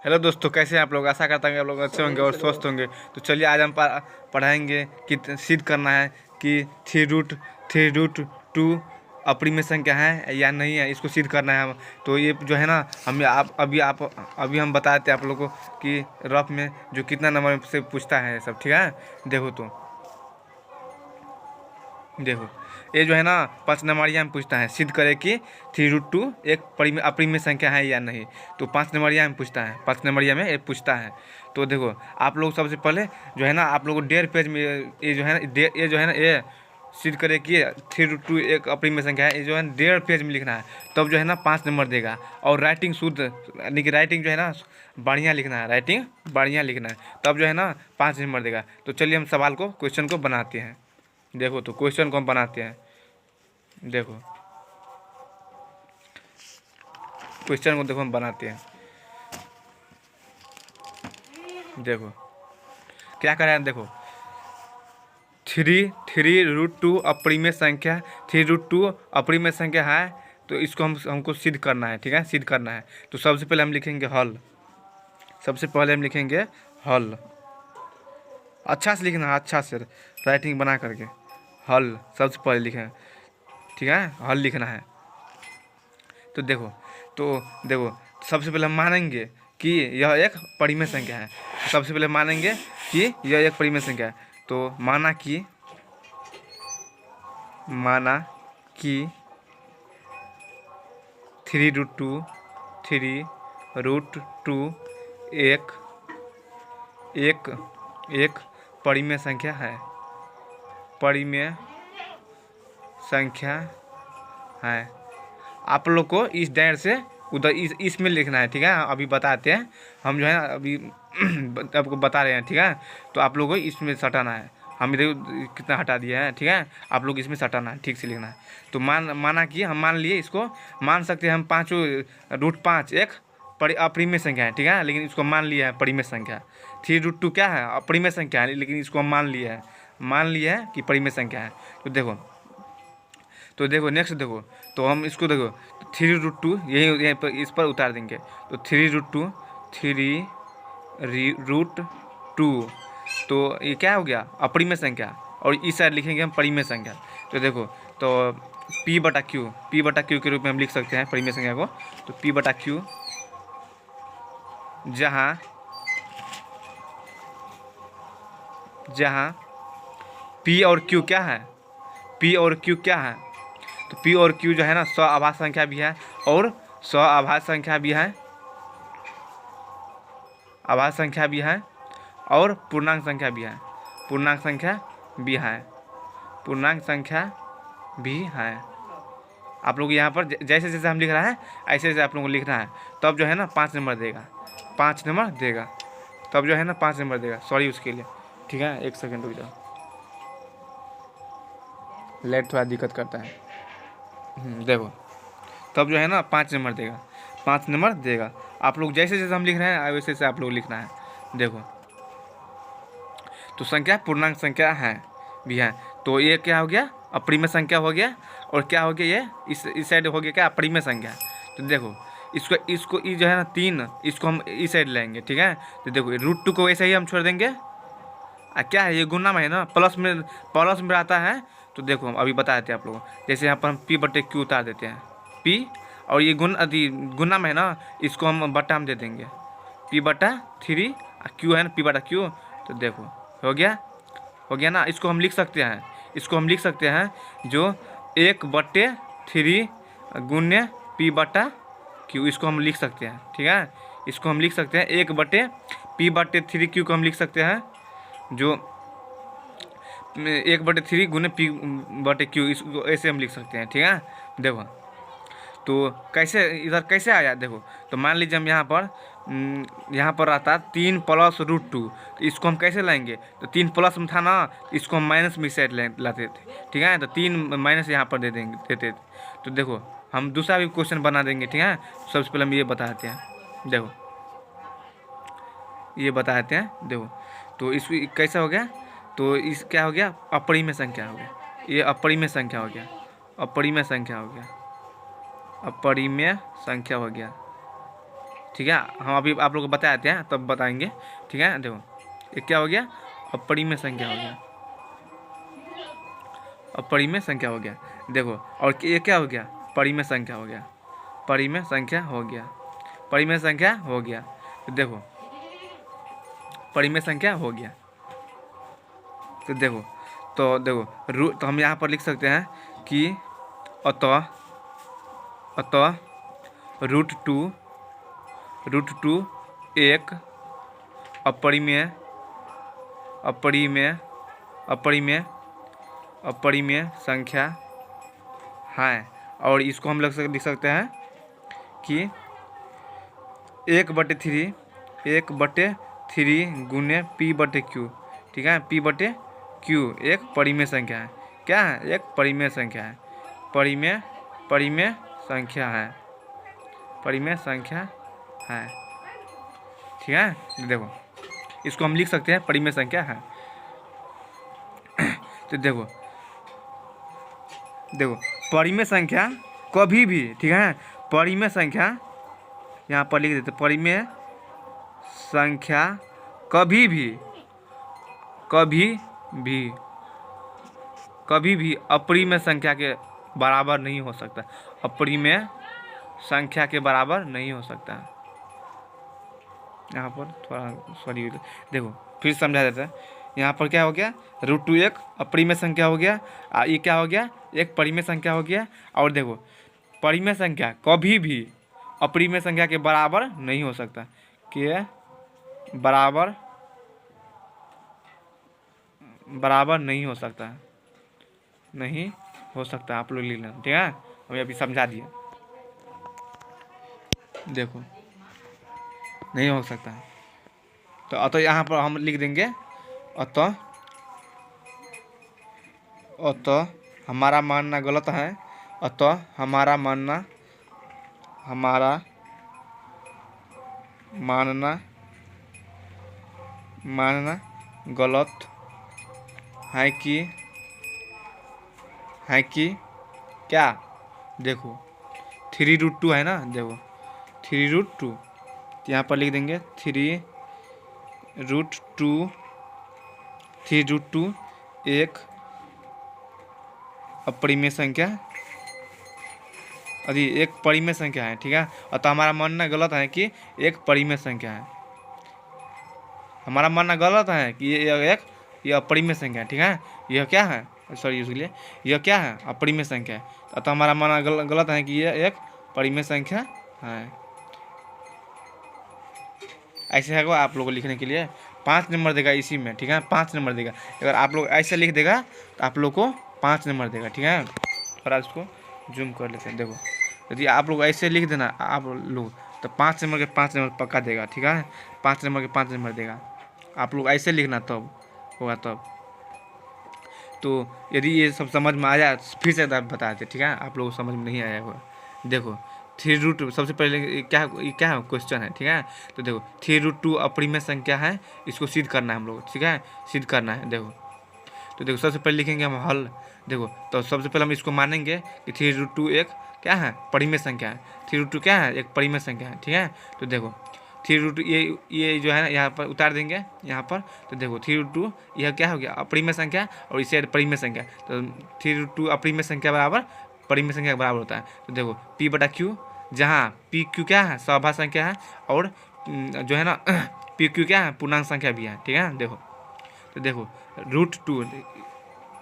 Hello दोस्तों, कैसे हैं आप लोग। आशा करता हूँ कि आप लोग अच्छे होंगे और स्वस्थ होंगे। तो चलिए आज हम पढ़ाएंगे कि सिद्ध करना है कि थ्री रूट टू अपनी में संख्या है या नहीं है, इसको सिद्ध करना है हम। तो ये जो है ना, हम आप अभी हम बताते हैं आप लोगों को कि रफ में जो कितना नंबर से पूछता है सब। ठीक है, देखो तो देखो, ये जो है ना 5 नंबरिया में पूछता है सिद्ध करे कि 3√2 एक अपरिमेय संख्या है या नहीं। तो 5 नंबरिया में पूछता है, 5 नंबरिया में ये पूछता है। तो देखो, आप लोग सबसे पहले जो है ना, आप लोगों को 1.5 पेज में ये जो है ना, ये जो है ना, ये सिद्ध करे कि 3√2 एक अपरिमेय संख्या है, ये जो है ना 1.5 पेज में लिखना है। तब जो है ना 5 नंबर देगा। और राइटिंग शुद्ध, यानी कि राइटिंग जो है ना बढ़िया लिखना है, राइटिंग बढ़िया लिखना है, तब जो है ना 5 नंबर देगा। तो चलिए हम सवाल को, क्वेश्चन को बनाते हैं। देखो तो क्वेश्चन को हम बनाते हैं। देखो क्वेश्चन को देखो हम बनाते हैं। देखो क्या कर रहे हैं, देखो थ्री रूट टू अपरिमेय संख्या, 3√2 अपरिमेय संख्या है। तो इसको हमको सिद्ध करना है। ठीक है, सिद्ध करना है। तो सबसे पहले हम लिखेंगे हल। सबसे पहले हम लिखेंगे हल। अच्छा से लिखना है, अच्छा से राइटिंग बना करके हल सबसे पहले लिखें। ठीक है, हल लिखना है। तो देखो तो देखो सबसे पहले हम मानेंगे कि यह एक परिमेय संख्या है। सबसे पहले मानेंगे कि यह एक परिमेय संख्या है। तो माना कि 3√2 एक एक एक परिमेय संख्या है। परिमेय संख्या है। आप लोग को इस डायर से उधर इसमें लिखना है। ठीक है, अभी बताते हैं हम, जो है अभी आपको बता रहे हैं। ठीक है, तो आप लोगों को इसमें सटाना है। हम इधर कितना हटा दिया है। ठीक है, आप लोग इसमें सटाना है, ठीक से लिखना है। तो माना कि हम मान लिए, इसको मान सकते हैं हम 5√5 एक अपरिमेय संख्या है। ठीक है, लेकिन इसको मान लिया है परिमेय संख्या। 3√2 क्या है, अपरिमेय संख्या है, लेकिन इसको हम मान लिया है कि परिमेय संख्या है। तो देखो नेक्स्ट देखो, तो हम इसको देखो 3√2 यहीं पर इस पर उतार देंगे। तो 3√2 तो ये क्या हो गया, अपरिमेय संख्या। और इस साइड लिखेंगे हम परिमेय संख्या। तो देखो, तो P/Q के रूप में हम लिख सकते हैं परिमेय संख्या को। तो P/Q, जहाँ P और Q क्या है, P और Q क्या है। तो P और Q जो है ना स्वाभाज्य संख्या भी है और स्वाभाज्य संख्या भी है, आभाज्य संख्या भी है और पूर्णांक संख्या भी है। पूर्णांक संख्या भी है, पूर्णांक संख्या भी है। आप लोग यहाँ पर जैसे जैसे हम लिख रहे हैं ऐसे ऐसे आप लोगों को लिखना है। तब जो है ना 5 नंबर देगा, 5 नंबर देगा। तब जो है ना 5 नंबर देगा। सॉरी उसके लिए। ठीक है, 1 सेकंड रुक जाओ, लेट थोड़ा दिक्कत करता है। देखो, तब जो है ना 5 नंबर देगा, 5 नंबर देगा। आप लोग जैसे जैसे हम लिख रहे हैं वैसे वैसे आप लोग लिखना है। देखो, तो संख्या पूर्णांक संख्या है भी है। तो ये क्या हो गया, अपरिमेय संख्या हो गया। और क्या हो गया, ये इस साइड हो गया क्या, अपरिमेय संख्या। तो देखो इसको इसको ये जो है ना 3, इसको हम इस साइड लाएंगे। ठीक है, तो देखो √2 को वैसे ही हम छोड़ देंगे। क्या है, ये गुना में है ना, प्लस में आता है। तो देखो हम अभी बता देते हैं आप लोगों को। जैसे यहाँ पर हम P/Q उतार देते हैं, P, और ये गुना में है ना, इसको हम बट्टा में दे देंगे P/3 Q है ना, P/Q। तो देखो हो गया ना। इसको हम लिख सकते हैं, जो 1/3 गुण्य P/Q, इसको हम लिख सकते हैं। ठीक है, इसको हम लिख सकते हैं 1/P/3Q को हम लिख सकते हैं, जो 1/3 गुने P/Q, इसको ऐसे हम लिख सकते हैं। ठीक है, देखो तो कैसे इधर कैसे आया। देखो, तो मान लीजिए हम यहाँ पर आता 3 + √2। तो इसको हम कैसे लाएंगे, तो 3 प्लस में था ना, इसको हम माइनस में साइड लाते थे। ठीक है, तो 3 माइनस यहाँ पर देते थे। तो देखो हम दूसरा भी क्वेश्चन बना देंगे। ठीक है, सबसे पहले हम ये बताते हैं। देखो ये बताते हैं। देखो, तो इसको कैसा हो गया, तो इस क्या हो गया, अपरिमेय संख्या हो गया। ये अपरिमेय संख्या हो गया, अपरिमेय संख्या हो गया, अपरिमेय संख्या हो गया। ठीक है, हम अभी आप लोग को बता देते हैं तब बताएंगे। ठीक है, देखो ये क्या हो गया, अपरिमेय संख्या हो गया, अपरिमेय संख्या हो गया। देखो और ये क्या हो गया, परिमेय संख्या हो गया, परिमेय संख्या हो गया, परिमेय संख्या हो गया। तो देखो परिमेय संख्या हो गया। तो देखो तो हम यहाँ पर लिख सकते हैं कि अतः रूट टू एक अपरिमेय अपरिमेय अपरिमेय अपरिमेय संख्या है। और इसको हम लिख सकते हैं कि 1/3 गुने P/Q। ठीक है, P/Q एक परिमेय संख्या है। क्या है, एक परिमेय संख्या है, परिमेय संख्या है, परिमेय संख्या है। ठीक है, देखो इसको हम लिख सकते हैं परिमेय संख्या है। तो देखो परिमेय संख्या कभी भी, ठीक है, परिमेय संख्या यहाँ पर लिख देते, परिमेय संख्या कभी भी अपरिमेय संख्या के बराबर नहीं हो सकता, अपरिमेय संख्या के बराबर नहीं हो सकता। यहाँ पर थोड़ा सॉरी, देखो फिर समझा देता है। यहाँ पर क्या हो गया, √2 एक अपरिमेय संख्या हो गया, ये क्या हो गया, एक परिमेय संख्या हो गया। और देखो परिमेय संख्या कभी भी अपरिमेय संख्या के बराबर नहीं हो सकता, के बराबर नहीं हो सकता, नहीं हो सकता। आप लोग लिख लेना, ठीक है, हमें अभी समझा दिया। देखो नहीं हो सकता। तो अतः यहाँ पर हम लिख देंगे अतः हमारा मानना गलत है, अतः हमारा मानना गलत है कि क्या, देखो 3√2 है ना, देखो 3√2, यहाँ पर लिख देंगे 3√2 एक अपरिमेय संख्या, अभी एक परिमेय संख्या है। ठीक है, अतः हमारा मानना गलत है कि एक परिमेय संख्या है, हमारा मानना गलत है कि ये अपरिमेय संख्या है। ठीक है, यह क्या है, सॉरी इसलिए यह क्या है, अपरिमेय संख्या है। अतः हमारा मानना गलत है कि यह एक परिमेय संख्या है। ऐसे है आप लोगों को लिखने के लिए 5 नंबर देगा इसी में। ठीक है, 5 नंबर देगा। अगर आप लोग ऐसे लिख देगा तो आप लोग को 5 नंबर देगा। ठीक है, और आज इसको जूम कर लेते हैं। देखो यदि आप लोग ऐसे लिख देना आप लोग तो 5 नंबर के 5 नंबर पक्का देगा। ठीक है, 5 नंबर के 5 नंबर देगा। आप लोग ऐसे लिखना तब होगा तब। तो यदि ये सब समझ में आया फिर से बता देते। ठीक है, आप लोग को समझ में नहीं आया होगा। देखो 3√2 सबसे पहले क्या है क्वेश्चन है। ठीक है, तो देखो 3√2 अपरिमेय संख्या है, इसको सिद्ध करना है हम लोग। ठीक है, सिद्ध करना है। देखो तो देखो सबसे पहले लिखेंगे हम हल। देखो तो सबसे पहले हम इसको मानेंगे कि 3√2 एक क्या है, परिमेय संख्या है। 3√2 क्या है, एक परिमेय संख्या है। ठीक है, तो देखो 3√2 ये जो है ना यहाँ पर उतार देंगे यहाँ पर। तो देखो 3√2 यह क्या हो गया, अपरिमेय संख्या, और इसे परिमेय संख्या। तो 3√2 अपरिमेय संख्या बराबर परिमेय संख्या के बराबर होता है। तो देखो P/Q, जहाँ PQ क्या है, सभा संख्या है, और जो है ना PQ क्या है, पूर्णांक संख्या भी है। ठीक है, देखो तो देखो √2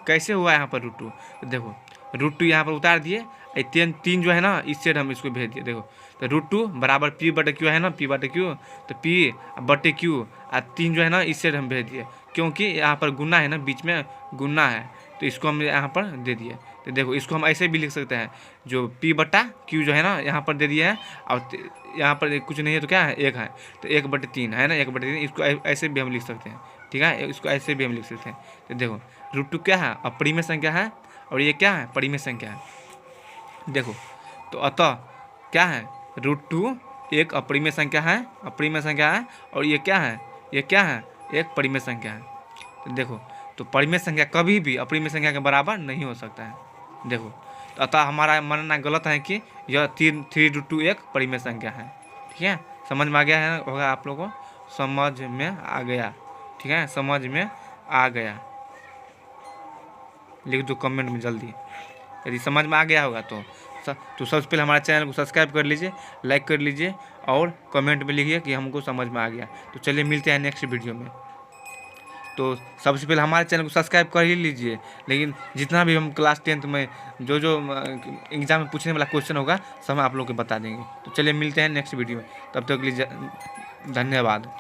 कैसे हुआ यहाँ पर √2। तो देखो √2 यहाँ पर उतार दिए, 3 जो है ना इस साइड हम इसको भेज दिए। देखो तो √2 बराबर P/Q है ना, P/Q, तो P/Q और 3 जो है ना इस साइड हम भेज दिए, क्योंकि यहाँ पर गुना है ना, बीच में गुना है, तो इसको हम यहाँ पर दे दिए। तो देखो इसको हम ऐसे भी लिख सकते हैं, जो P/Q जो है ना यहाँ पर दे दिया है, और यहाँ पर कुछ नहीं है तो क्या है, 1 है, तो 1/3 है ना, 1/3 इसको ऐसे भी हम लिख सकते हैं। ठीक है, इसको ऐसे भी हम लिख सकते हैं। तो देखो √2 क्या है, अपरिमेय संख्या है, और ये क्या है, परिमेय संख्या है। देखो तो अतः क्या है, √2 एक अपरिमेय संख्या है, अपरिमेय संख्या है, और ये क्या है, एक परिमेय संख्या है। तो देखो तो परिमेय संख्या कभी भी अपरिमेय संख्या के बराबर नहीं हो सकता है। देखो तो अतः हमारा मानना गलत है कि यह 3√2 एक परिमेय संख्या है। ठीक है, समझ में आ गया है होगा आप लोगों को, समझ में आ गया, ठीक है, समझ में आ गया, लिख दो कमेंट में जल्दी। यदि समझ में आ गया होगा तो सबसे पहले हमारे चैनल को सब्सक्राइब कर लीजिए, लाइक कर लीजिए और कमेंट में लिखिए कि हमको समझ में आ गया। तो चलिए मिलते हैं नेक्स्ट वीडियो में। तो सबसे पहले हमारे चैनल को सब्सक्राइब कर ही लीजिए, लेकिन जितना भी हम क्लास 10th में जो एग्ज़ाम में पूछने वाला क्वेश्चन होगा सब हम आप लोग को बता देंगे। तो चलिए मिलते हैं नेक्स्ट वीडियो में, तब तक के लिए धन्यवाद।